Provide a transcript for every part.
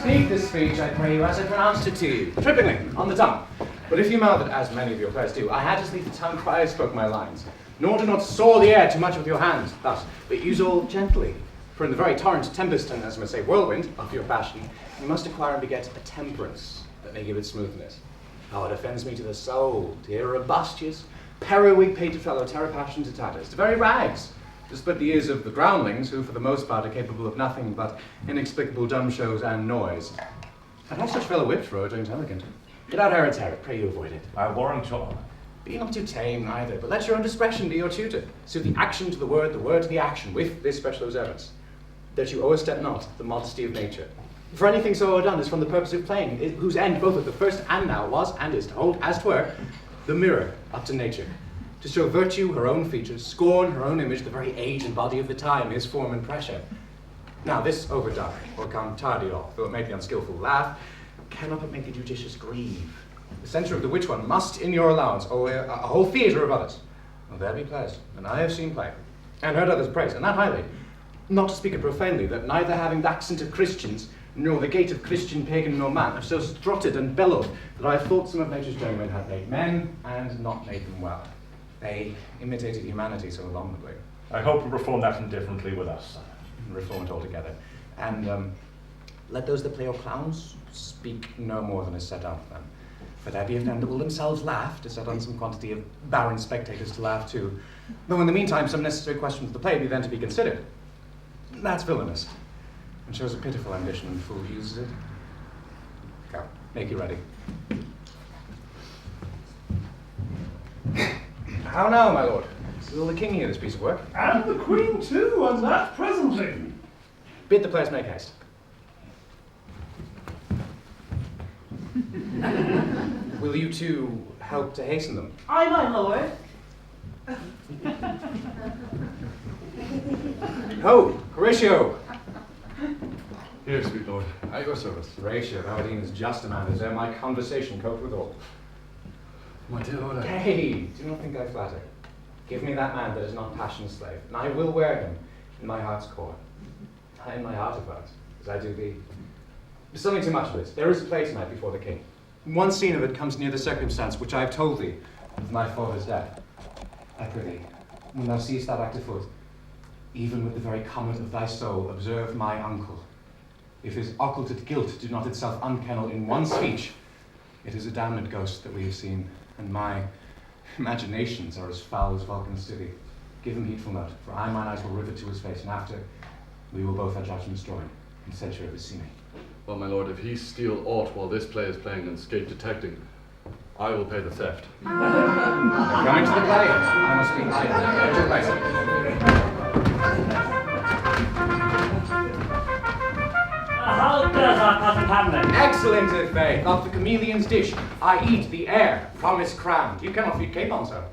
Speak this speech, I pray you, as I pronounced it to you, trippingly, on the tongue. But if you mouth it, as many of your players do, I had to leave the tongue cry I spoke my lines. Nor do not soar the air too much with your hands, thus, but use all gently. For in the very torrent, tempest, and as I may say, whirlwind of your passion, you must acquire and beget a temperance that may give it smoothness. How it offends me to the soul, to hear a robustious, periwig painted fellow tear a passion to tatters, to very rags, to split the ears of the groundlings, who for the most part are capable of nothing but inexplicable dumb shows and noise. I'd have such fellow whipped for doing elegant. Get out Herod's Herod, pray you avoid it. I warrant your honor. Be not too tame neither, but let your own discretion be your tutor. Suit the action to the word to the action, with this special observance, that you overstep not the modesty of nature. For anything so overdone is from the purpose of playing, whose end both at the first and now was and is to hold, as 'twere, the mirror up to nature, to show virtue her own features, scorn her own image, the very age and body of the time, his form and pressure. Now this overdone, or come tardy off, though it make the unskilful laugh, cannot but make the judicious grieve. The censure of the which one must, in your allowance, owe a whole theatre of others. Well, there be plays, and I have seen play, and heard others praise, and that highly. Not to speak it profanely, that neither having the accent of Christians, nor the gait of Christian pagan nor man, have so strutted and bellowed, that I have thought some of nature's gentlemen had made men, and not made them well. They imitated humanity so abominably. I hope to perform that indifferently with us. Reform it altogether. And let those that play your clowns speak no more than is set out of them. For there be of them that will themselves laugh, to set on some quantity of barren spectators to laugh too. Though in the meantime some necessary questions of the play be then to be considered. That's villainous, and shows a pitiful ambition when the fool uses it. Come, make you ready. How now, my lord? Will the king hear this piece of work? And the queen too, and that presently. Bid the players make haste. Will you two help to hasten them? Aye, my lord. Ho, Horatio! Here, sweet lord, at your service. Horatio, thou is just a man, as e'er my conversation cope withal. My dear lord, Hey, do not think I flatter. Give me that man that is not passion's slave, and I will wear him in my heart's core. In my heart of hearts, as I do thee. There's something too much of it. There is a play tonight before the king. One scene of it comes near the circumstance which I have told thee of my father's death. I prithee, when thou seest that act afoot, even with the very comment of thy soul, observe my uncle. If his occulted guilt do not itself unkennel in one speech, it is a damned ghost that we have seen, and my imaginations are as foul as Vulcan's city. Give him heedful note, for I mine eyes will rivet to his face, and after we will both our judgments join in censure of his seeming. well, my lord, if he steal aught while this play is playing and escape detecting, I will pay the theft. I'm going to the play. I must be idle. Go to the place. How does our cousin Hamlet? Excellent, if faith. Of the chameleon's dish, I eat the air from his crown. You cannot feed capon, sir.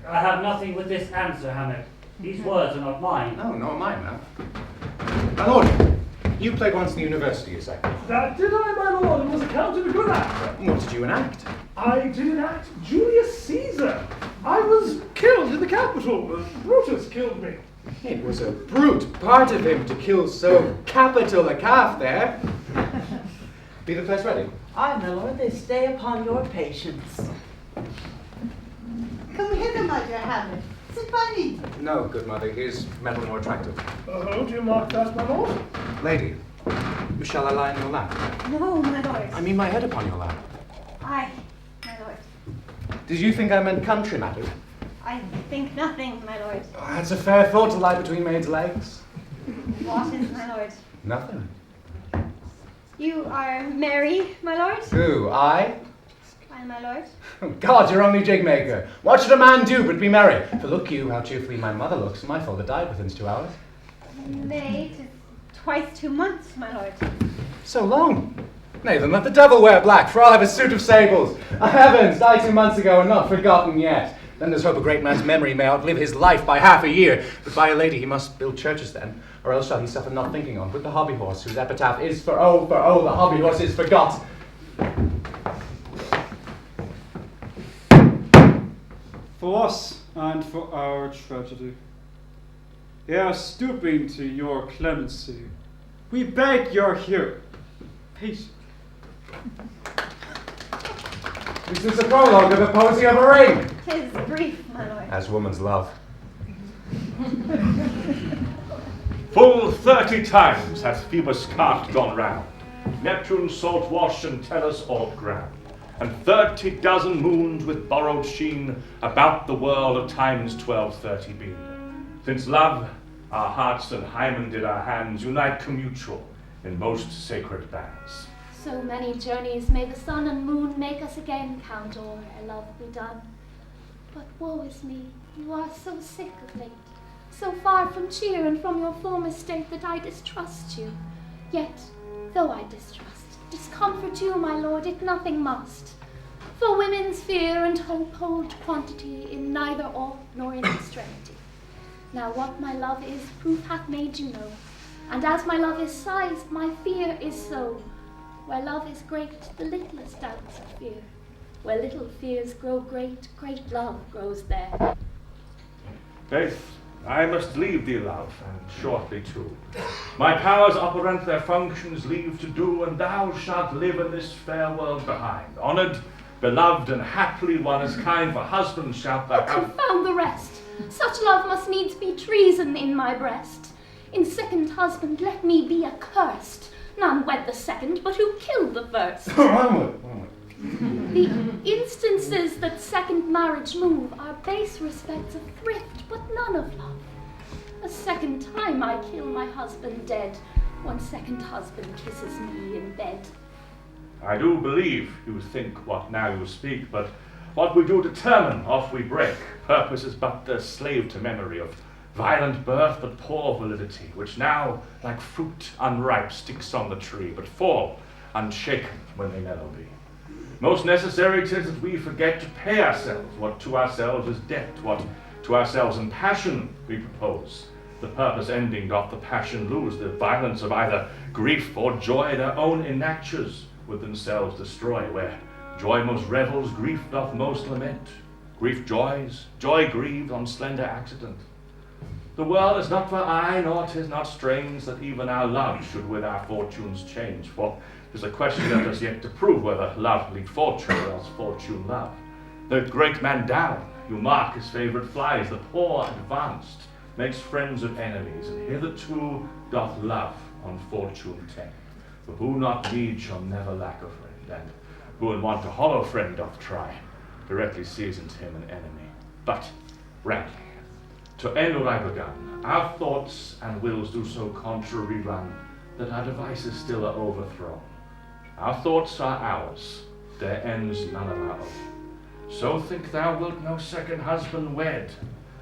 I have nothing with this answer, Hamlet. These words are not mine. No, not mine, man. My lord, you played once in the university, you say? That did I, my lord, and was accounted a good actor. What did you enact? I did enact Julius Caesar. I was killed in the Capitol. Brutus killed me. It was a brute part of him to kill so capital a calf there. Be the place ready? Aye, my lord, they stay upon your patience. Come hither, my dear Hamlet. Sit by me. No, good mother, here's metal more attractive. Oh, do you mark that, my lord? Lady, shall I lie in your lap? No, my lord. I mean my head upon your lap. Aye, my lord. Did you think I meant country matters? I think nothing, my lord. Oh, that's a fair thought to lie between maids' legs. What is, my lord? Nothing. You are merry, my lord? Who, I? Aye, my lord. Oh, God, you're only jig maker. What should a man do but be merry? For look you how cheerfully my mother looks, and my father died within 2 hours. Nay, 'tis twice 2 months, my lord. So long. Nay, then let the devil wear black, for I'll have a suit of sables. Heavens, died 2 months ago and not forgotten yet. Then there's hope a great man's memory may outlive his life by half a year. But by a lady he must build churches then, or else shall he suffer not thinking on, with the hobby horse, whose epitaph is for oh, the hobby horse is forgot. For us and for our tragedy, ere stooping to your clemency, we beg your hearing. patient. This is the prologue of the poesy of a ring. 'Tis brief, my lord. As woman's love. Full 30 times hath Phoebus' cart gone round, Neptune's salt wash and Tellus all ground, and 30 dozen moons with borrowed sheen about the world of times 1230 been. Since love, our hearts and hymen did our hands unite commutual in most sacred bands. So many journeys may the sun and moon make us again count o'er ere love be done. But woe is me, you are so sick of late, so far from cheer and from your former state that I distrust you. Yet, though I discomfort you, my lord, it nothing must. For women's fear and hope hold quantity in neither aught nor in extremity. Now what my love is, proof hath made you know, and as my love is sized, my fear is so. Where love is great, the littlest doubts are fear. Where little fears grow great, great love grows there. Faith, I must leave thee, love, and shortly too. My powers operant their functions leave to do, and thou shalt live in this fair world behind. Honoured, beloved, and happily one as kind, for husband shalt thou have. Confound the rest! Such love must needs be treason in my breast. In second husband let me be accursed. None wed the second, but who killed the first? The instances that second marriage move are base respects of thrift, but none of love. A second time I kill my husband dead, one second husband kisses me in bed. I do believe you think what now you speak, but what we do determine, off we break. Purpose is but the slave to memory of violent birth, but poor validity, which now, like fruit unripe, sticks on the tree, but fall unshaken when they mellow be. Most necessary 'tis that we forget to pay ourselves what to ourselves is debt, what to ourselves in passion we propose. The purpose ending doth the passion lose, the violence of either grief or joy their own innatures with themselves destroy. Where joy most revels, grief doth most lament. Grief joys, joy grieves on slender accident. The world is not for aye, nor 'tis not strange that even our love should with our fortunes change. For 'tis a question left us yet to prove whether love lead fortune or else fortune love. The great man down, you mark his favourite flies, the poor advanced, makes friends of enemies, and hitherto doth love on fortune tend. For who not need shall never lack a friend, and who in want a hollow friend doth try, directly seasons him an enemy. But, rambling, to end what I begun, our thoughts and wills do so contrary run, that our devices still are overthrown. Our thoughts are ours, their ends none of our own. So think thou wilt no second husband wed,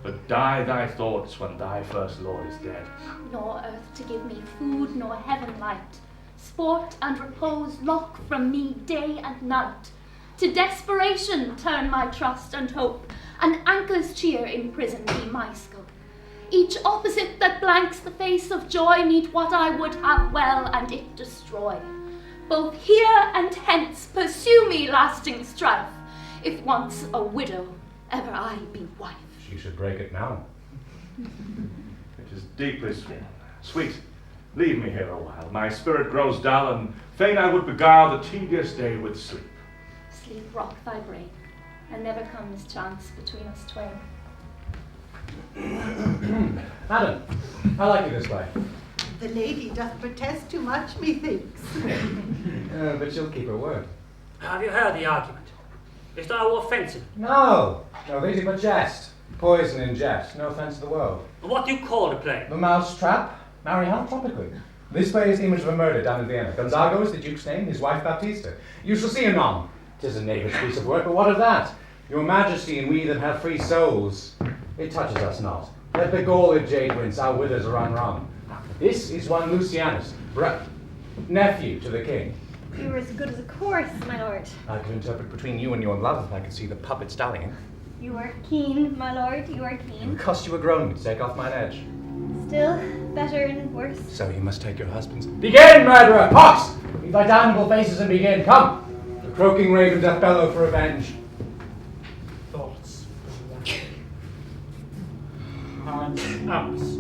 but die thy thoughts when thy first lord is dead. Nor earth to give me food, nor heaven light. Sport and repose lock from me day and night. To desperation turn my trust and hope, and anchor's cheer in prison be my scope. Each opposite that blanks the face of joy meet what I would have well, and it destroy. Both here and hence pursue me lasting strife, if once a widow, ever I be wife. She should break it now. It is deeply sworn. Sweet, leave me here a while. My spirit grows dull, and fain I would beguile the tedious day with sleep. Sleep rock thy brain, and never come mischance between us twain. Madam, I like you this way. The lady doth protest too much, methinks. But she'll keep her word. Have you heard the argument? Is thou offensive? No, nothing but jest. Poison in jest, no offence to the world. What do you call the play? The mouse trap, marry how tropically. This play is the image of a murder down in Vienna. Gonzago is the Duke's name, his wife Baptista. You shall see anon. 'Tis a knavish piece of work, but what of that? Your Majesty and we that have free souls, it touches us not. Let the galled jade wince, our withers are unwrung. This is one Lucianus, nephew to the king. You were as good as a chorus, my lord. I could interpret between you and your love if I could see the puppets dallying. You are keen, my lord, you are It would keen. cost you a groan to take off mine edge. Still, better and worse. So you must take your husband's. Begin, murderer! Pox! Leave thy damnable faces and begin. Come! The croaking raven doth bellow for revenge. Thoughts and amps,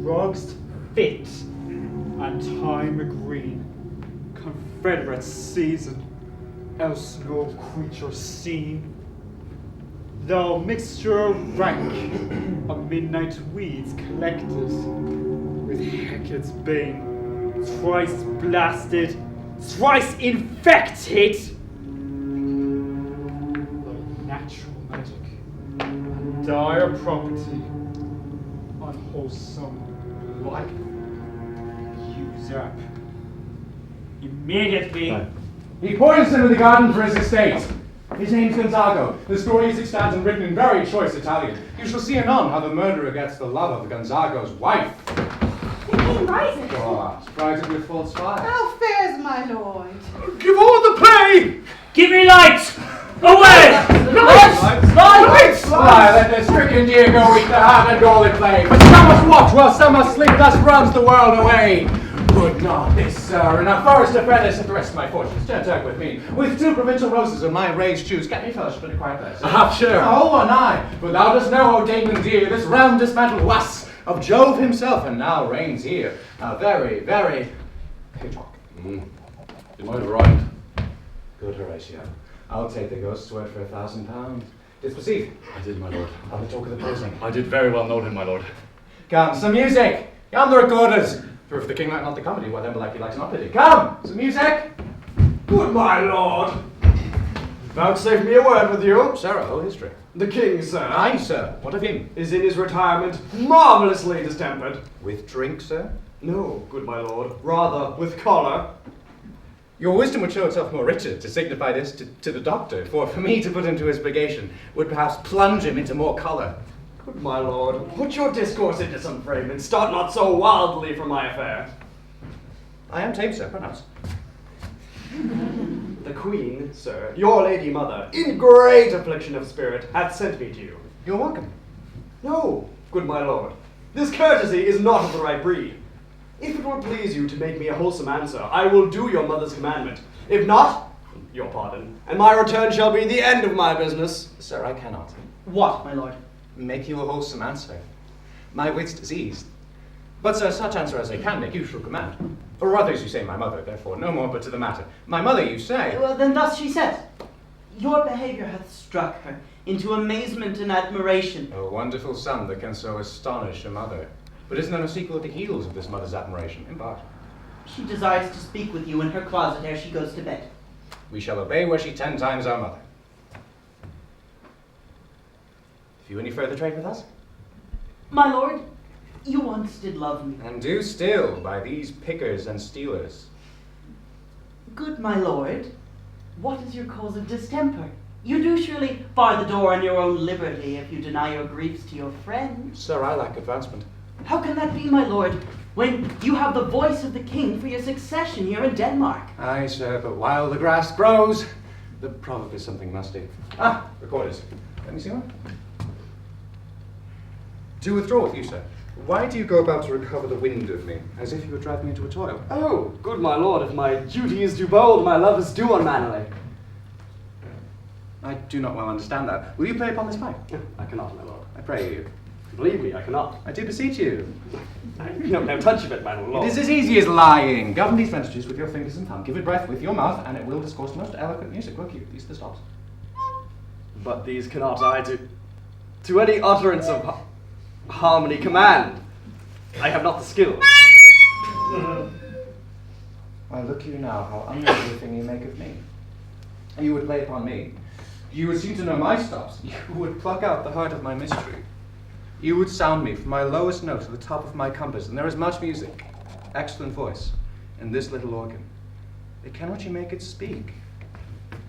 drugs fit, and time green. confederate season, else no creature seen. Thou mixture rank of midnight weeds collected, with Hecate's bane, thrice blasted, thrice infected. But natural magic, and dire property, unwholesome, like usurp. Immediately. He poisons him in the garden for his estate. His name's Gonzago. The story is extant and written in very choice Italian. You shall see anon how the murderer gets the love of Gonzago's wife. The king rises. Oh, surprised with false fire. How fares my lord? Give all the play! Give me light! Away! Lights! Why, let the stricken deer go eat the heart and all it play. But some must watch while some must sleep, thus runs the world away. Would not this, sir, in a forest of feathers to rest my fortunes, turn Turk with me, with 2 provincial roses and my raised shoes. Get me fellowship in a quiet place. Sure. Oh, and I, for thou dost know, O Damon dear, this realm dismantled was of Jove himself, and now reigns here. A very, very hedgehog. You might have rhymed. Good Horatio. I'll take the ghost's word for £1,000. Didst perceive? I did, my lord. I'll the talk of the posing. I did very well note him, my lord. Come, some music! Come, the recorders! For if the king like not the comedy, why then belike he likes not pity. Come, some music! Good my lord. Vouchsafe me a word with you. Sir, oh, history. The king, sir, Aye, sir. What of him? is in his retirement marvellously distempered. With drink, sir? No, good my lord, rather with choler. Your wisdom would show itself more richer to signify this to the doctor, for me to put him to his purgation would perhaps plunge him into more colour. Good my lord, put your discourse into some frame, and start not so wildly from my affair. I am tame, sir, perhaps. The queen, sir, your lady mother, in great affliction of spirit, hath sent me to you. You're welcome. No, good my lord, this courtesy is not of the right breed. If it will please you to make me a wholesome answer, I will do your mother's commandment. If not, your pardon, and my return shall be the end of my business. Sir, I cannot. What, my lord? Make you a wholesome answer. My wit's diseased. But, sir, such answer as I can make you shall command. Or others you say my mother, therefore no more but to the matter. My mother, you say. Well, then thus she says. Your behavior hath struck her into amazement and admiration. A wonderful son that can so astonish a mother. But isn't there no sequel at the heels of this mother's admiration? In part. She desires to speak with you in her closet ere she goes to bed. We shall obey were she 10 times our mother. Have you any further trade with us? My lord, you once did love me. And do still by these pickers and stealers. Good my lord, what is your cause of distemper? You do surely bar the door on your own liberty if you deny your griefs to your friends. Sir, I lack advancement. How can that be, my lord, when you have the voice of the king for your succession here in Denmark? Aye, sir, but while the grass grows, the proverb is something musty. Ah, recorders. Let me see one. To withdraw with you, sir. Why do you go about to recover the wind of me, as if you were driving me into a toil? Oh, good my lord, if my duty is too bold, my love is too unmannerly. I do not well understand that. Will you play upon this pipe? I cannot, my lord. I pray you. Believe me, I cannot. I do beseech you. I have no touch of it, my lord. It is as easy as lying. Govern these sentences with your fingers and thumb. Give it breath with your mouth, and it will discourse most eloquent music. Look you, these are the stops. But these cannot I to any utterance of harmony command. I have not the skill. Why, look you now, how unworthy a thing you make of me. You would play upon me. You would seem to know my stops. You would pluck out the heart of my mystery. You would sound me from my lowest note to the top of my compass, and there is much music, excellent voice, in this little organ. But cannot you make it speak?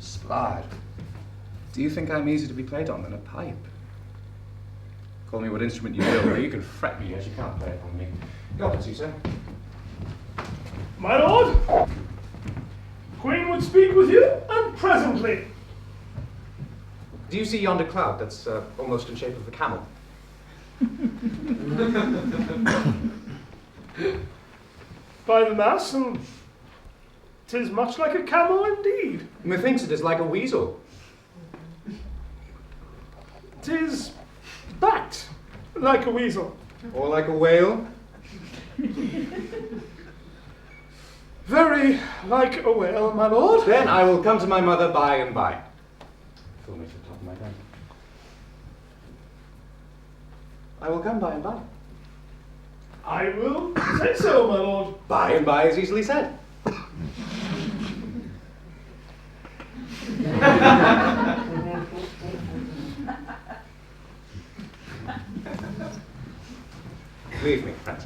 Splod. Do you think I'm easier to be played on than a pipe? Call me what instrument you will, but you can fret me as you can't play upon me. Go on, sir. My lord, Queen would speak with you, and presently. Do you see yonder cloud that's almost in shape of a camel? By the mass, and 'tis much like a camel indeed. Methinks it is like a weasel. 'Tis backed like a weasel. Or like a whale. Very like a whale, my lord. Then I will come to my mother by and by. Fill me to the top of my gun. I will come by and by. I will say so, my lord. By and by is easily said. Leave me, friend.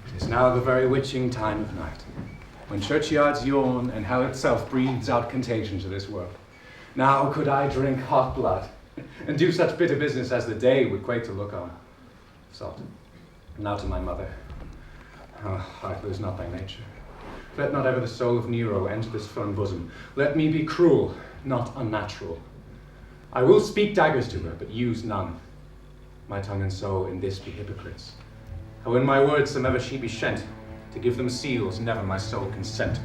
It is now the very witching time of night, when churchyards yawn and hell itself breathes out contagion to this world. Now could I drink hot blood, and do such bitter business as the day would quake to look on. Salt. Now to my mother. Oh, heart lose not thy nature. Let not ever the soul of Nero enter this firm bosom. Let me be cruel, not unnatural. I will speak daggers to her, but use none. My tongue and soul in this be hypocrites. How in my words somever she be shent, to give them seals, never my soul consent.